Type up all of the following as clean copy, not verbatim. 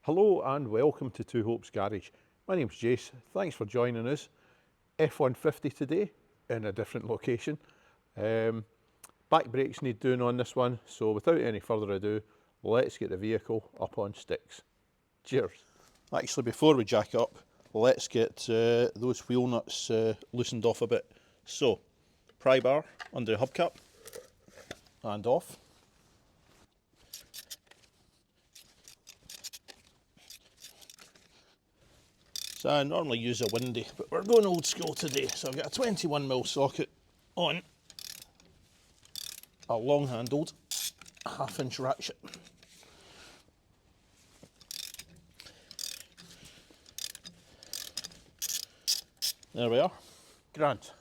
Hello and welcome to Two Hopes Garage. My name's Jace, thanks for joining us. F150 today in a different location. Back brakes need doing on this one, so without any further ado, let's get the vehicle up on sticks. Cheers. Actually, before we jack up, let's get those wheel nuts loosened off a bit. So, pry bar under the hubcap and off. So I normally use a windy, but we're going old school today. So I've got a 21mm socket on a long handled 1/2 inch ratchet. There we are. Grand.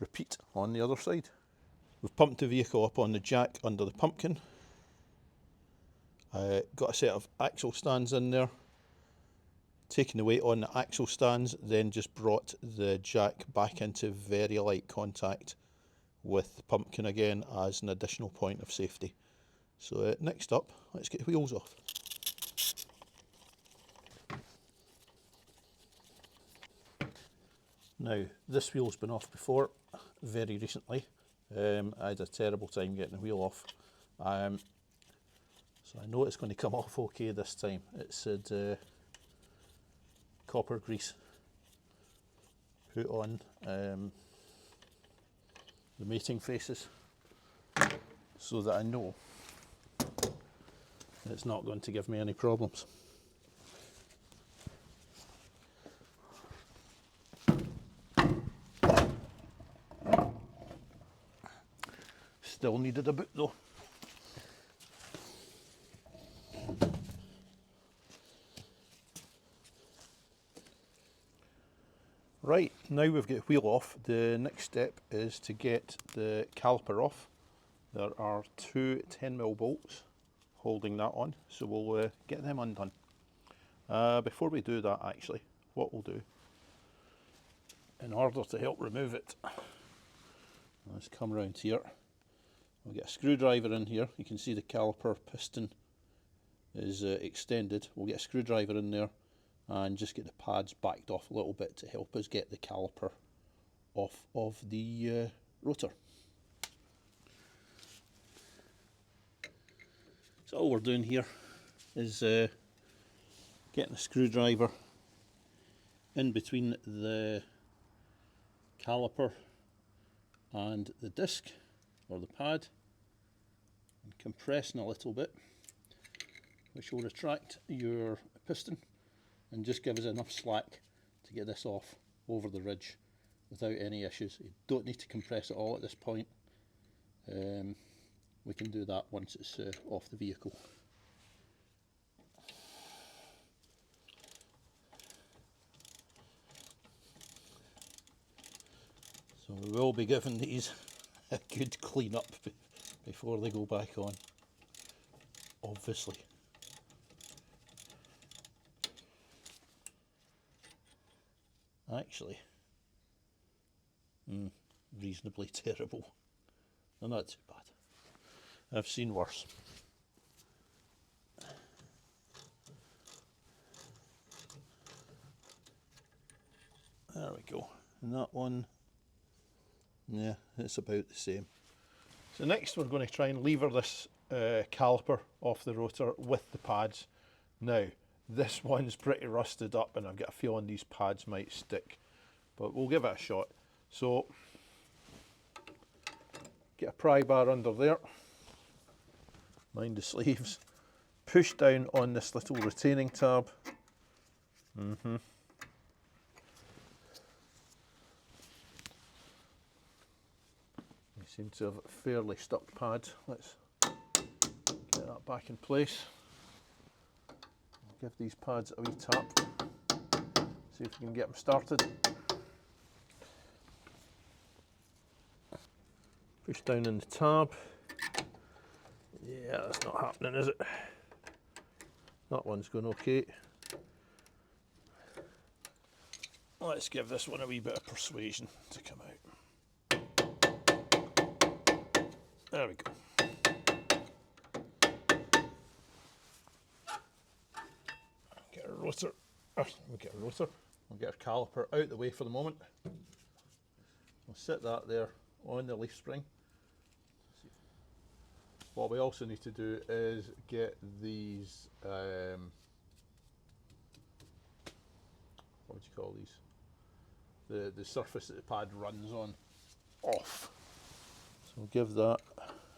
Repeat on the other side. We've pumped the vehicle up on the jack under the pumpkin. Got a set of axle stands in there. Taking the weight on the axle stands, then just brought the jack back into very light contact with the pumpkin again as an additional point of safety. So next up, let's get the wheels off. Now, this wheel's been off before, very recently. I had a terrible time getting the wheel off. So I know it's going to come off okay this time. It said copper grease put on the mating faces so that I know it's not going to give me any problems. Still needed a boot though. Right, now we've got wheel off, the next step is to get the caliper off. There are two 10mm bolts holding that on, so we'll get them undone. Before we do that actually, what we'll do, in order to help remove it, let's come around here. We'll get a screwdriver in here. You can see the caliper piston is extended. We'll get a screwdriver in there and just get the pads backed off a little bit to help us get the caliper off of the rotor. So all we're doing here is getting a screwdriver in between the caliper and the disc or the pad and compressing a little bit, which will retract your piston and just give us enough slack to get this off over the ridge without any issues. You don't need to compress it all at this point. We can do that once it's off the vehicle. So we will be giving these a good clean up before they go back on, obviously. Actually, reasonably terrible. They're not too bad. I've seen worse. There we go. And that one, yeah, it's about the same. So next we're going to try and lever this caliper off the rotor with the pads. Now, this one's pretty rusted up and I've got a feeling these pads might stick, but we'll give it a shot. So, get a pry bar under there, mind the sleeves, push down on this little retaining tab. You seem to have a fairly stuck pad. Let's get that back in place. Give these pads a wee tap, see if we can get them started. Push down in the tab. Yeah, that's not happening, is it? That one's going okay. Let's give this one a wee bit of persuasion to come out. There we go. rotor, we'll get a rotor, we'll get our caliper out the way for the moment. We'll sit that there on the leaf spring. What we also need to do is get these, what would you call these? The surface that the pad runs on off. So we'll give that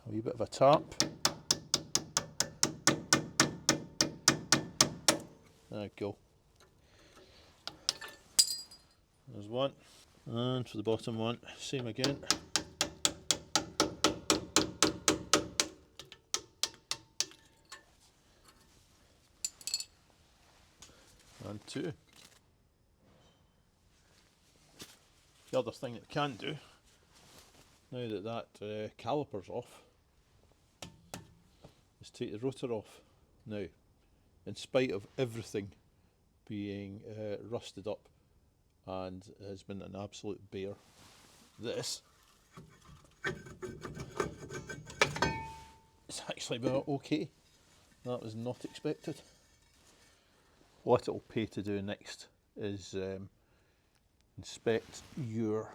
a wee bit of a tap. There we go. There's one. And for the bottom one, same again. And two. The other thing that we can do, now that that caliper's off, is take the rotor off. Now, in spite of everything being rusted up and has been an absolute bear, this is actually been okay. That was not expected. What it'll pay to do next is inspect your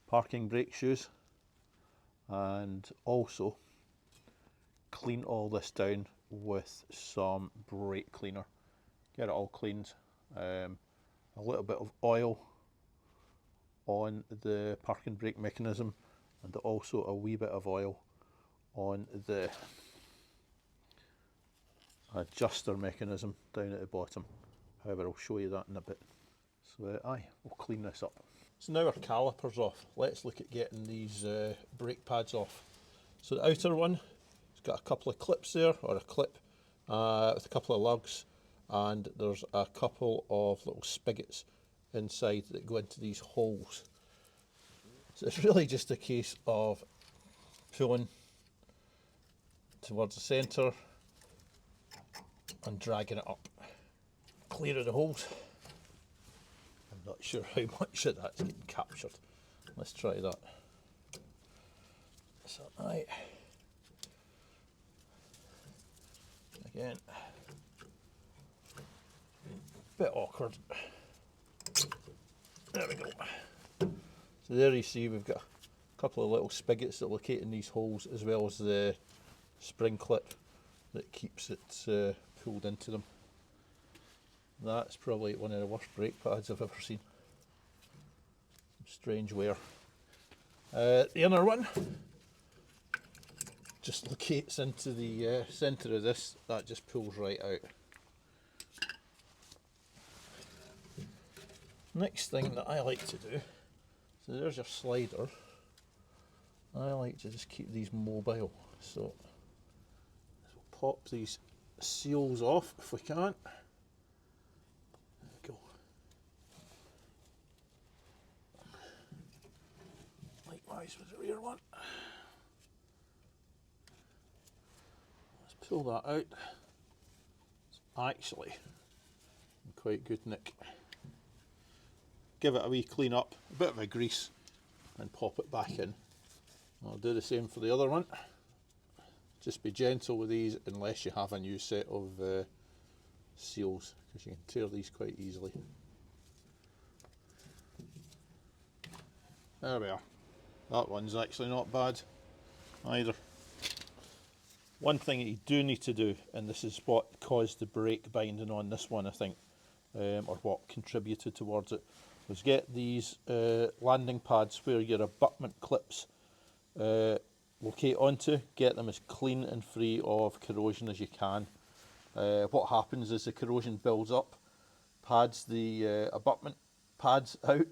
parking brake shoes and also clean all this down with some brake cleaner. Get it all cleaned. A little bit of oil on the parking brake mechanism and also a wee bit of oil on the adjuster mechanism down at the bottom. However, I'll show you that in a bit. So aye, we'll clean this up. So now our caliper's off, let's look at getting these brake pads off. So the outer one, it's got a couple of clips there, or a clip with a couple of lugs, and there's a couple of little spigots inside that go into these holes. So it's really just a case of pulling towards the centre and dragging it up, clear of the holes. I'm not sure how much of that's getting captured. Let's try that. So aye, again, bit awkward. There we go. So there you see we've got a couple of little spigots that locate in these holes, as well as the spring clip that keeps it pulled into them. That's probably one of the worst brake pads I've ever seen. Some strange wear. The other one just locates into the centre of this, that just pulls right out. Next thing that I like to do, so there's your slider. I like to just keep these mobile, so we'll pop these seals off if we can. There we go. Likewise with the rear one. Let's pull that out. It's actually in quite good nick. Give it a wee clean up, a bit of a grease, and pop it back in. I'll do the same for the other one. Just be gentle with these unless you have a new set of seals, because you can tear these quite easily. There we are. That one's actually not bad either. One thing that you do need to do, and this is what caused the brake binding on this one I think, or what contributed towards it, was get these landing pads where your abutment clips locate onto, get them as clean and free of corrosion as you can. What happens is the corrosion builds up, pads the abutment pads out,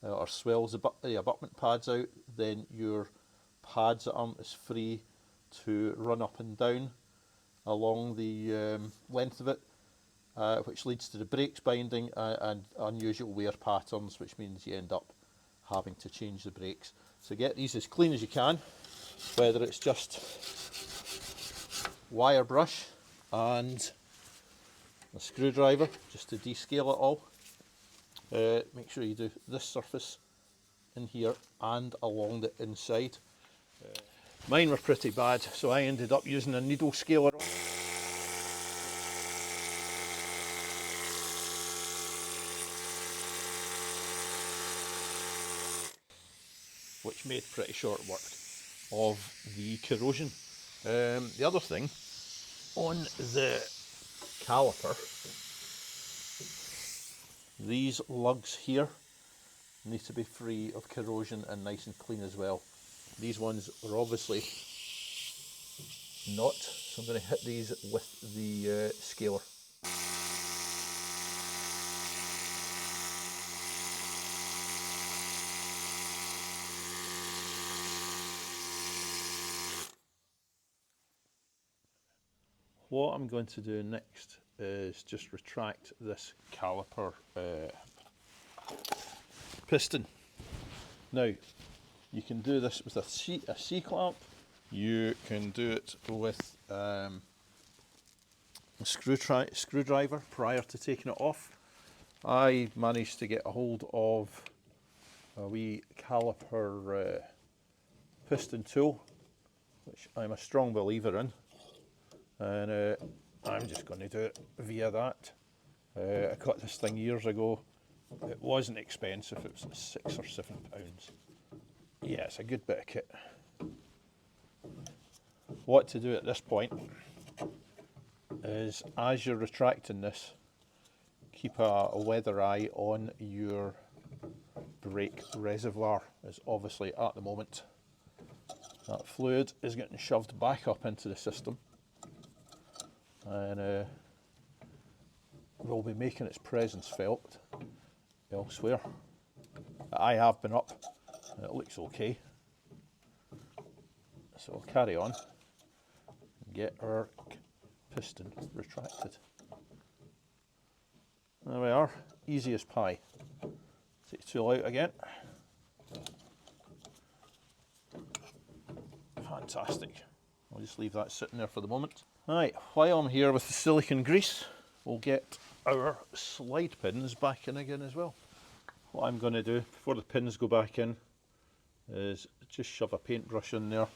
or swells the abutment pads out, then your pads aren't as free to run up and down along the length of it. Which leads to the brakes binding and unusual wear patterns, which means you end up having to change the brakes. So get these as clean as you can, whether it's just wire brush and a screwdriver just to descale it all. Make sure you do this surface in here and along the inside. Mine were pretty bad, so I ended up using a needle scaler. which made pretty short work of the corrosion. The other thing, on the caliper, these lugs here need to be free of corrosion and nice and clean as well. These ones are obviously not, so I'm going to hit these with the scaler. What I'm going to do next is just retract this caliper piston. Now, you can do this with a C-clamp, you can do it with a screwdriver prior to taking it off. I managed to get a hold of a wee caliper piston tool, which I'm a strong believer in, and I'm just going to do it via that. I got this thing years ago. It wasn't expensive, it was £6 or £7. Yeah, it's a good bit of kit. What to do at this point is, as you're retracting this, keep a weather eye on your brake reservoir, as obviously at the moment that fluid is getting shoved back up into the system, and will be making its presence felt elsewhere. I have been up and it looks okay, so we'll carry on and get our piston retracted. There we are, easy as pie. Take the tool out again. Fantastic. I'll just leave that sitting there for the moment. Right, while I'm here with the silicone grease, we'll get our slide pins back in again as well. What I'm going to do before the pins go back in is just shove a paintbrush in there,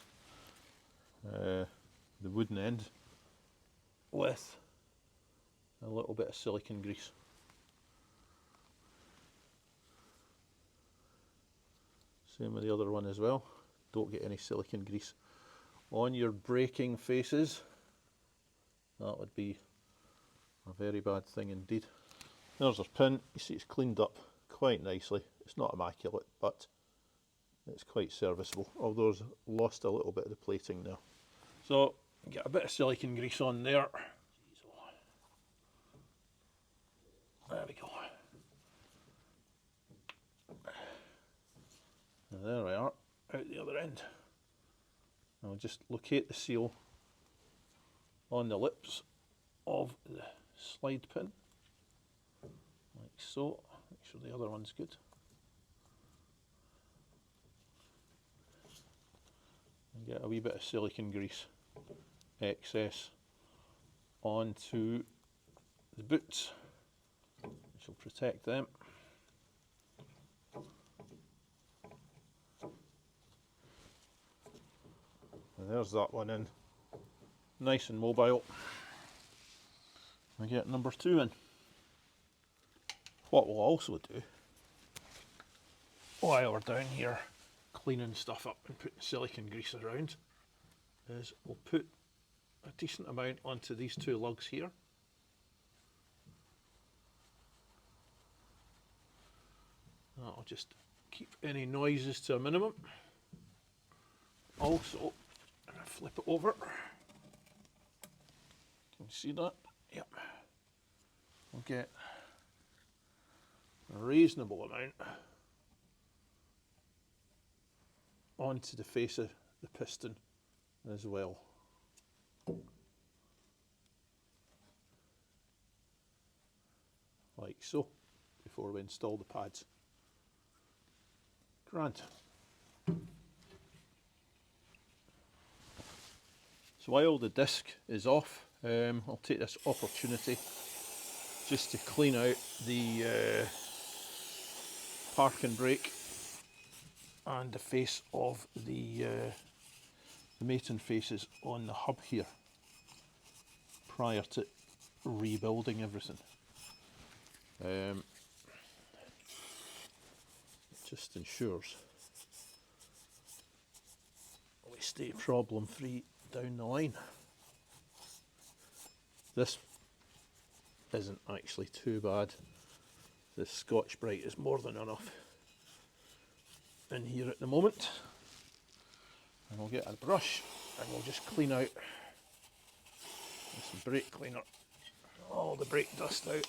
the wooden end, with a little bit of silicone grease. Same with the other one as well. Don't get any silicone grease on your braking faces. That would be a very bad thing indeed. There's our pin. You see it's cleaned up quite nicely. It's not immaculate, but it's quite serviceable, although it's lost a little bit of the plating there. So get a bit of silicone grease on there. There we go. And there we are, out the other end. I'll just locate the seal on the lips of the slide pin, like so. Make sure the other one's good. And get a wee bit of silicone grease excess onto the boots, which will protect them. And there's that one in, nice and mobile. We get number 2 in. What we'll also do, while we're down here cleaning stuff up and putting silicone grease around, is we'll put a decent amount onto these 2 lugs here. That'll just keep any noises to a minimum. Also, I'm going to flip it over. Can you see that? Yep. We'll get a reasonable amount onto the face of the piston as well. Like so, before we install the pads. Grand. So while the disc is off, I'll take this opportunity just to clean out the park and brake and the face of the mating faces on the hub here prior to rebuilding everything. It just ensures we stay problem free down the line. This isn't actually too bad. The Scotch Brite is more than enough in here at the moment. And we'll get a brush and we'll just clean out this brake cleaner, all the brake dust out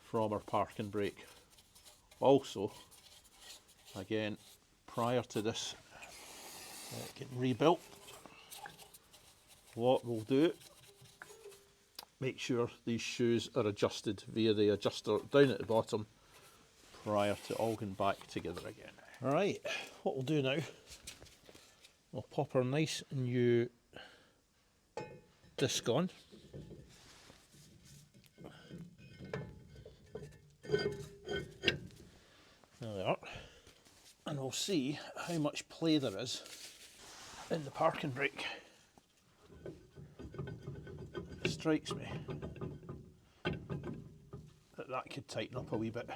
from our parking brake. Also, again, prior to this getting rebuilt, what we'll do, make sure these shoes are adjusted via the adjuster down at the bottom prior to all going back together again. Alright, what we'll do now, we'll pop our nice new disc on. There we are. And we'll see how much play there is in the parking brake. It strikes me that that could tighten up a wee bit.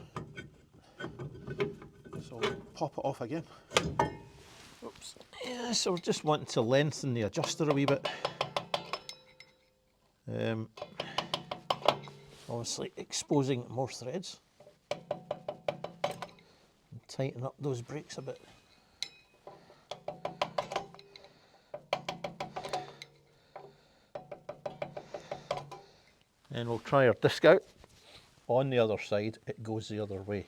So we'll pop it off again. Oops. Yeah, so we're just wanting to lengthen the adjuster a wee bit. Obviously exposing more threads. And tighten up those brakes a bit. And we'll try our disc out. On the other side, it goes the other way.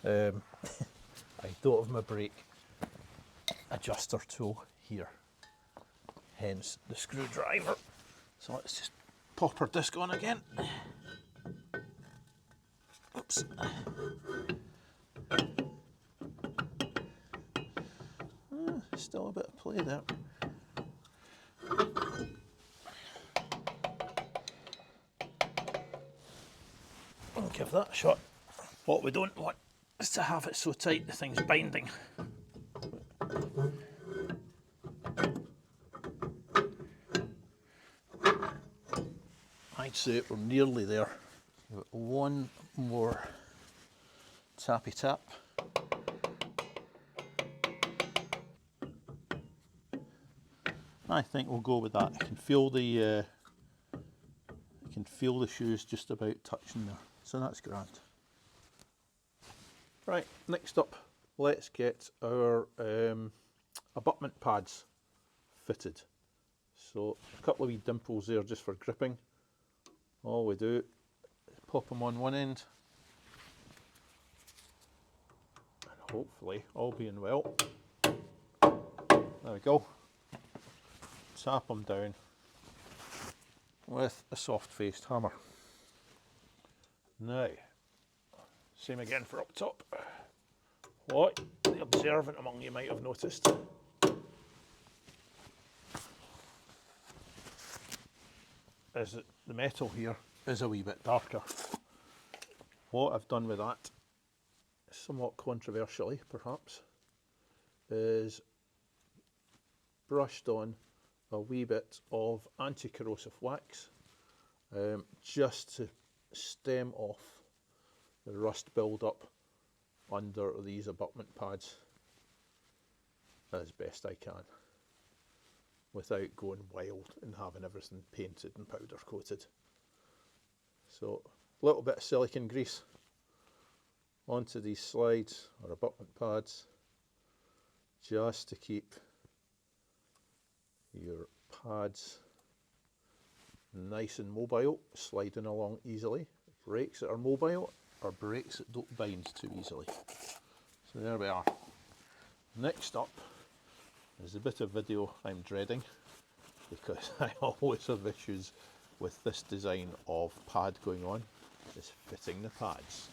I don't have my brake adjuster tool here, hence the screwdriver. So let's just pop our disc on again. Oops. Still a bit of play there. I'll give that a shot. What we don't want is to have it so tight the thing's binding. I'd say we're nearly there. One more tappy tap. I think we'll go with that. I can feel the shoes just about touching there, so that's grand. Right, next up, let's get our abutment pads fitted. So a couple of wee dimples there just for gripping. All we do is pop them on one end, and hopefully, all being well, there we go, tap them down with a soft-faced hammer. Now, same again for up top. What the observant among you might have noticed is that the metal here is a wee bit darker. What I've done with that, somewhat controversially perhaps, is brushed on a wee bit of anti-corrosive wax just to stem off the rust build-up under these abutment pads as best I can, without going wild and having everything painted and powder coated. So a little bit of silicone grease onto these slides or abutment pads just to keep your pads nice and mobile, sliding along easily. Brakes that are mobile are brakes that don't bind too easily. So there we are. Next up is a bit of video I'm dreading, because I always have issues with this design of pad going on, is fitting the pads.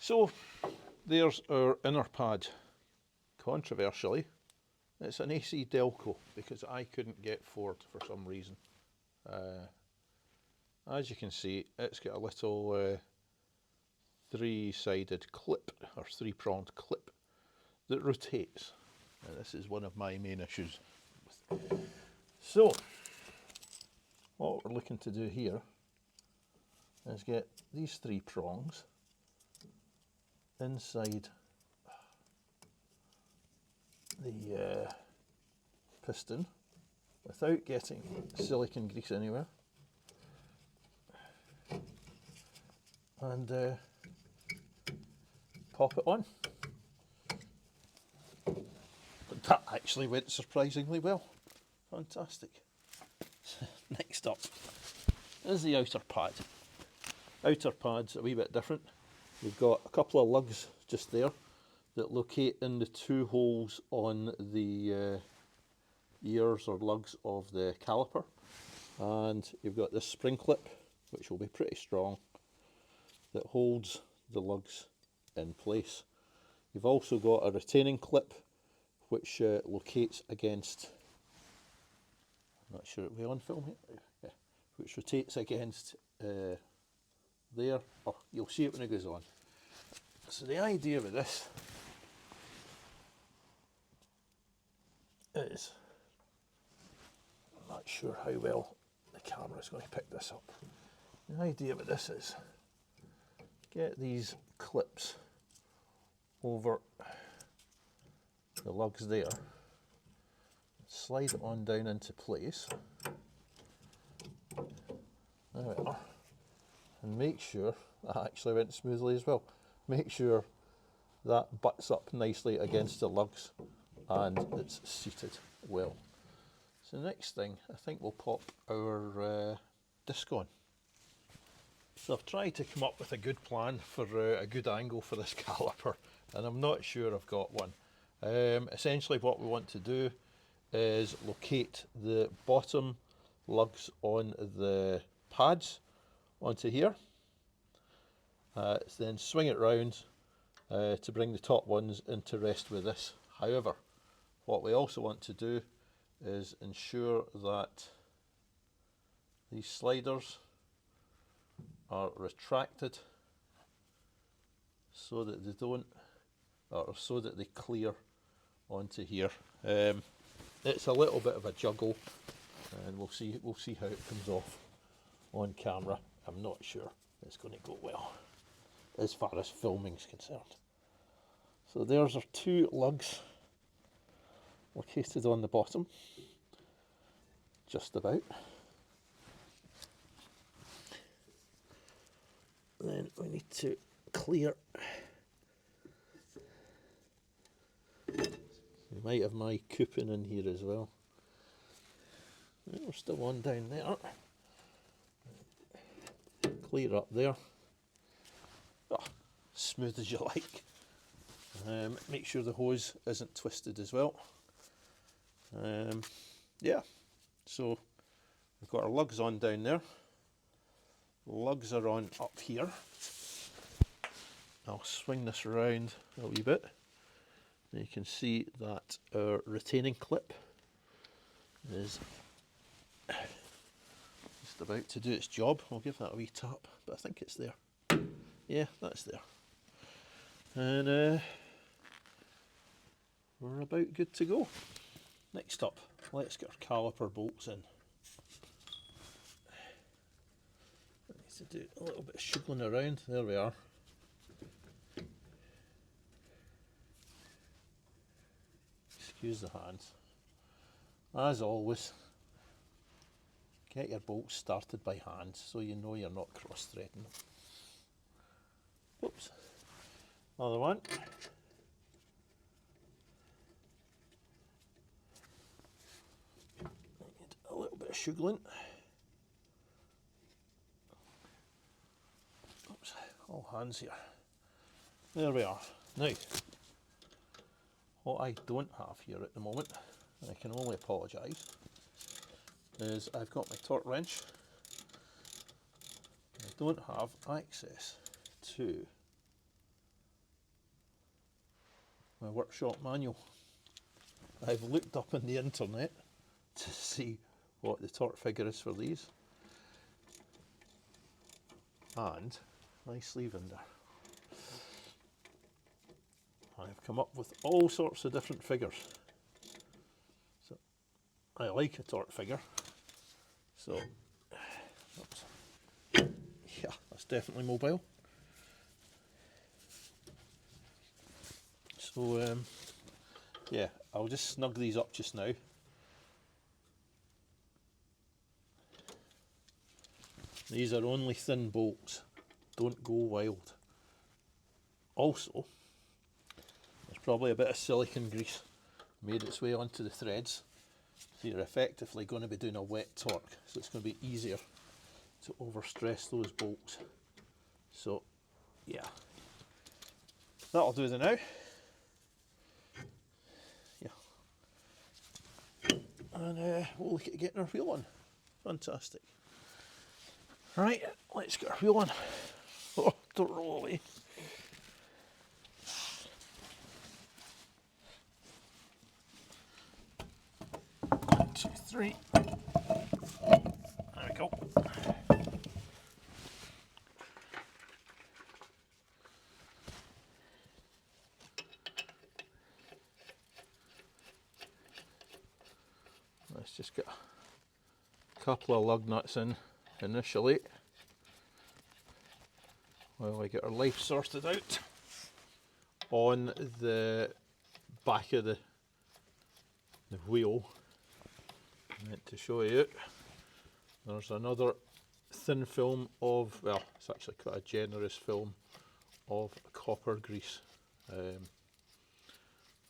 So there's our inner pad. Controversially, it's an AC Delco because I couldn't get Ford for some reason. As you can see, it's got a little three-sided clip, or three-pronged clip, that rotates. And this is one of my main issues. So, what we're looking to do here is get these three prongs inside the piston without getting silicone grease anywhere, and pop it on. But that actually went surprisingly well. Fantastic. Next up is the outer pad. Outer pad's a wee bit different. We've got a couple of lugs just there that locate in the two holes on the ears or lugs of the caliper, and you've got this spring clip which will be pretty strong that holds the lugs in place. You've also got a retaining clip which locates against, I'm not sure, are we on film here? Yeah. Which rotates against there. Oh, you'll see it when it goes on. So the idea with this is, I'm not sure how well the camera is going to pick this up. The idea with this is get these clips over the lugs there, slide it on down into place, there we are, and make sure that actually went smoothly as well. Make sure that butts up nicely against the lugs and it's seated well. So the next thing, I think we'll pop our disc on. So I've tried to come up with a good plan for a good angle for this caliper, and I'm not sure I've got one. Essentially what we want to do is locate the bottom lugs on the pads onto here, then swing it round to bring the top ones into rest with this. However, what we also want to do is ensure that these sliders are retracted so that they don't, or so that they clear onto here. It's a little bit of a juggle, and we'll see how it comes off on camera. I'm not sure it's going to go well as far as filming is concerned. So there's our two lugs located on the bottom, just about. Then we need to clear. We might have my coupon in here as well. We're still on down there. Clear up there. Oh, smooth as you like. Make sure the hose isn't twisted as well. Yeah, so we've got our lugs on down there. Lugs are on up here. I'll swing this around a wee bit. And you can see that our retaining clip is just about to do its job. I'll give that a wee tap, but I think it's there. Yeah, that's there. And we're about good to go. Next up, let's get our caliper bolts in. I need to do a little bit of shuggling around. There we are. Excuse the hands. As always, get your bolts started by hand so you know you're not cross-threading them. Oops. Another one. Need a little bit of shuggling. Oops, all hands here. There we are. Now, what I don't have here at the moment, and I can only apologise, is I've got my torque wrench. I don't have access to my workshop manual. I've looked up on the internet to see what the torque figure is for these, and nice sleeve in there. I've come up with all sorts of different figures. So I like a torque figure. So oops. Yeah, that's definitely mobile. So yeah, I'll just snug these up just now. These are only thin bolts, don't go wild. Also, there's probably a bit of silicone grease made its way onto the threads, so you're effectively going to be doing a wet torque, so it's going to be easier to overstress those bolts. So yeah, that'll do the now. Yeah, and we'll look at getting our wheel on. Fantastic. Right, let's get our wheel on. Oh, don't roll away. One, two, three. There we go. Let's just get a couple of lug nuts in initially while I get our life sorted out. On the back of the wheel, I meant to show you, there's another thin film of, well, it's actually quite a generous film of copper grease,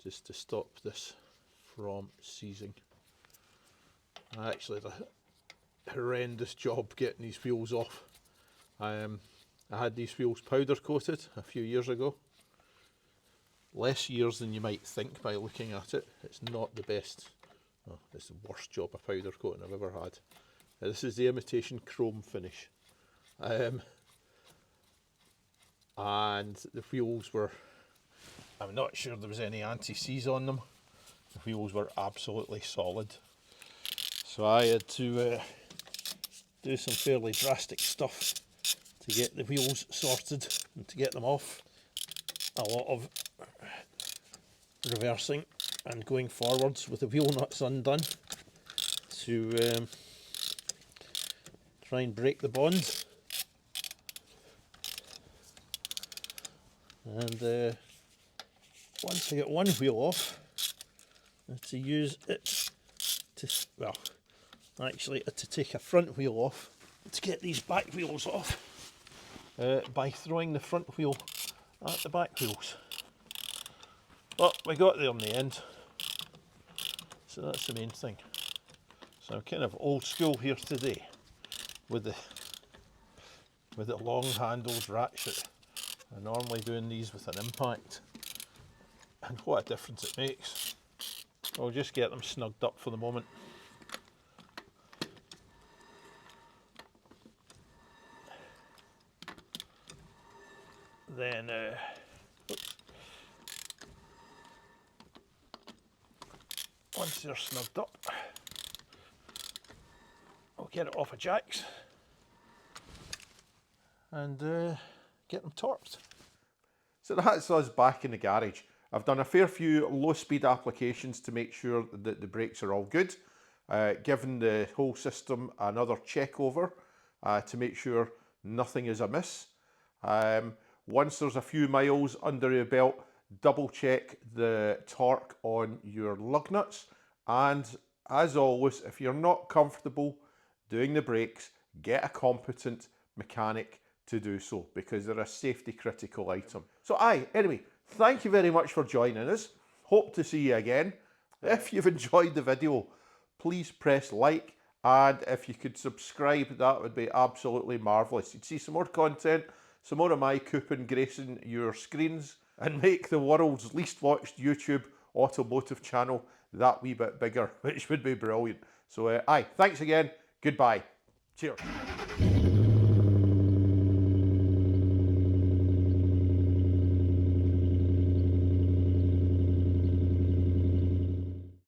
just to stop this from seizing. I actually had a horrendous job getting these wheels off. I had these wheels powder coated a few years ago. Less years than you might think by looking at it. It's not the best, well, it's the worst job of powder coating I've ever had. This is the imitation chrome finish. And the wheels were, I'm not sure there was any anti-seize on them. The wheels were absolutely solid. So I had to do some fairly drastic stuff to get the wheels sorted and to get them off. A lot of reversing and going forwards with the wheel nuts undone to try and break the bonds. And once I get one wheel off, I have to use it to, well, actually to take a front wheel off to get these back wheels off by throwing the front wheel at the back wheels. But we got there in the end, so that's the main thing. So I'm kind of old school here today with the long handled ratchet. I'm normally doing these with an impact, and what a difference it makes. I'll just get them snugged up for the moment. Then once they're snugged up, I'll get it off of jacks and get them torqued. So that's us back in the garage. I've done a fair few low speed applications to make sure that the brakes are all good. Given the whole system another check over to make sure nothing is amiss. Once there's a few miles under your belt, double check the torque on your lug nuts. And as always, if you're not comfortable doing the brakes, get a competent mechanic to do so, because they're a safety critical item. So anyway, thank you very much for joining us. Hope to see you again. If you've enjoyed the video, please press like, and if you could subscribe, that would be absolutely marvellous. You'd see some more content, some more of my coupon gracing your screens, and make the world's least watched YouTube automotive channel that wee bit bigger, which would be brilliant. So thanks again, goodbye, cheers.